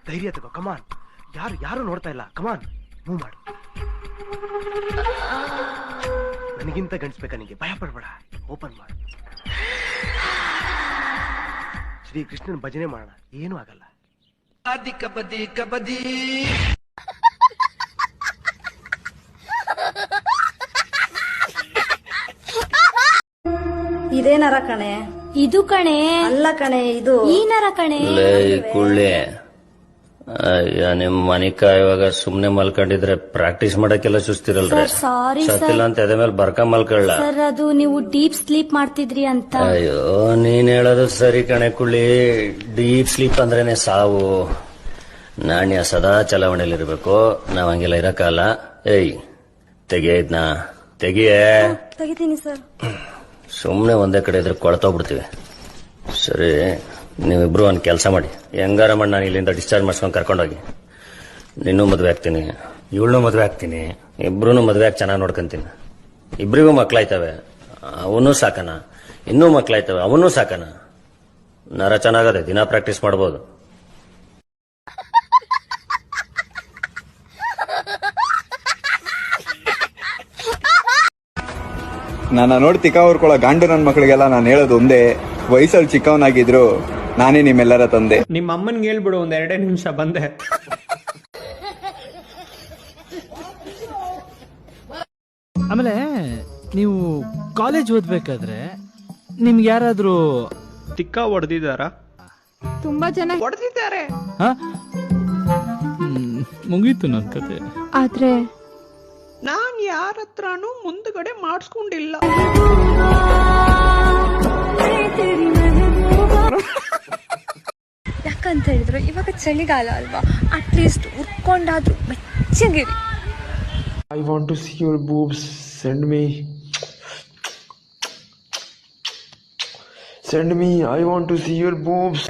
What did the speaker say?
ಧೈರ್ಯ ತಗೋ, ಕಮಾನ್. ಯಾರು ನೋಡ್ತಾ ಇಲ್ಲ, ಕಮಾನ್ ಮೂವ್ ಮಾಡು. ನನಗಿಂತ ಗಂಡ್ಸ್ಬೇಕಾ ನಿಂಗೆ? ಭಯ ಪಡ್ಬೇಡ, ಓಪನ್ ಮಾಡು. ಶ್ರೀ ಕೃಷ್ಣನ್ ಭಜನೆ ಮಾಡೋಣ, ಏನೂ ಆಗಲ್ಲ. ಕಬಡ್ಡಿ ಕಬಡ್ಡಿ. ಇದೇ ನರ ಕಣೆ. ಇದು ಕಣೆ ಅಲ್ಲ ಕಣೆ, ಇದು ಈ ನರ ಕಣೆ. ಕುಳ್ಳಿ ನಿಮ್ ಮನಿಕಾಯುವಾಗ ಸುಮ್ನೆ ಮಲ್ಕೊಂಡಿದ್ರೆ ಪ್ರಾಕ್ಟೀಸ್ ಮಾಡಕ್ಕೆಲ್ಲ ಸುಸ್ತಿರಲ್ರಿ. ಸಾರಿ ಸತ್ತಿಲ್ಲ ಅಂತ ಎದೆ ಮೇಲೆ ಬರ್ಕ ಮಲ್ಕೊಳ್ಳ. ಸರ್, ಅದು ನೀವು ಡೀಪ್ ಸ್ಲೀಪ್ ಮಾಡ್ತಿದ್ರಿ ಅಂತ. ಅಯ್ಯೋ, ನೀನ್ ಹೇಳೋದು ಸರಿ ಕಣೆ ಕುಳ್ಳಿ. ಡೀಪ್ ಸ್ಲೀಪ್ ಅಂದ್ರೇನೆ ಸಾವು. ನಾಣ್ಯ ಸದಾ ಚಲಾವಣೆಯಲ್ಲಿರ್ಬೇಕು. ನಾವ್ ಹಂಗೆಲ್ಲ ಇರಕ್ಕಲ್ಲ. ಏಯ್, ತೆಗಿಯದ್ನಾ? ತೆಗಿಯೇ. ತೆಗಿತೀನಿ ಸರ್. ಸುಮ್ನೆ ಒಂದೇ ಕಡೆ ಇದ್ರೆ ಕೊಳ್ತೋಗ್ಬಿಡ್ತೀವಿ. ಸರಿ, ನೀವಿಬ್ರು ಒಂದ್ ಕೆಲಸ ಮಾಡಿ. ಹೆಂಗಾರ ಮಾಡಿ ನಾನು ಇಲ್ಲಿಂದ ಡಿಸ್ಚಾರ್ಜ್ ಮಾಡ್ಸ್ಕೊಂಡು ಕರ್ಕೊಂಡೋಗಿ. ನಿನ್ನೂ ಮದ್ವೆ ಆಗ್ತೀನಿ, ಇವಳನ್ನೂ ಮದ್ವೆ ಆಗ್ತೀನಿ. ಇಬ್ರು ಮದ್ವೆ ಆಗಿ ಚೆನ್ನಾಗಿ ನೋಡ್ಕೊಂತೀನಿ. ಇಬ್ರಿಗೂ ಮಕ್ಳಾಯ್ತವೆ, ಅವನು ಸಾಕನ. ಇನ್ನೂ ಮಕ್ಳಾಯ್ತವೆ, ಅವನು ಸಾಕನ. ನರ ಚೆನ್ನಾಗದೆ, ದಿನ ಪ್ರಾಕ್ಟೀಸ್ ಮಾಡ್ಬೋದು. ನನ್ನ ನೋಡಿ ತಿಕ್ಕ ಊರ್ಕೊಳ್ಳೋ ಗಂಡು ನನ್ನ ಮಕ್ಕಳಿಗೆಲ್ಲ ನಾನು ಹೇಳೋದು ಒಂದೇ, ವಯಸ್ಸಲ್ಲಿ ಚಿಕ್ಕವನಾಗಿದ್ರು ನಾನೇ ನಿಮ್ಮೆಲ್ಲರ ತಂದೆ. ನಿಮ್ಮ ಅಮ್ಮನ್ಗೆ ಹೇಳ್ಬಿಡು, ಒಂದ್ 2 ನಿಮಿಷ ಬಂದೆ. ಆಮೇಲೆ ನೀವು ಕಾಲೇಜ್ ಓದ್ಬೇಕಾದ್ರೆ ನಿಮ್ಗೆ ಯಾರಾದ್ರೂ ತಿಕ್ಕ ಹೊಡೆದಿದ್ದಾರ? ತುಂಬಾ ಜನ ಹೊಡೆದಿದ್ದಾರೆ. ಮುಗೀತು ನನ್ನ ಕತೆ. ಆದ್ರೆ ನಾನ್ ಯಾರ ಹತ್ರನೂ ಮುಂದ್ಗಡೆ ಮಾಡಿಸ್ಕೊಂಡಿಲ್ಲ. ಯಾಕಂತ ಹೇಳಿದ್ರೆ ಇವಾಗ ಚಳಿಗಾಲ ಅಲ್ವಾ, at least ಉಟ್ಕೊಂಡಾದ್ರೂ ಬೆಚ್ಚಗಿರಿ. I want to see your boobs. Send me. I want to see your boobs.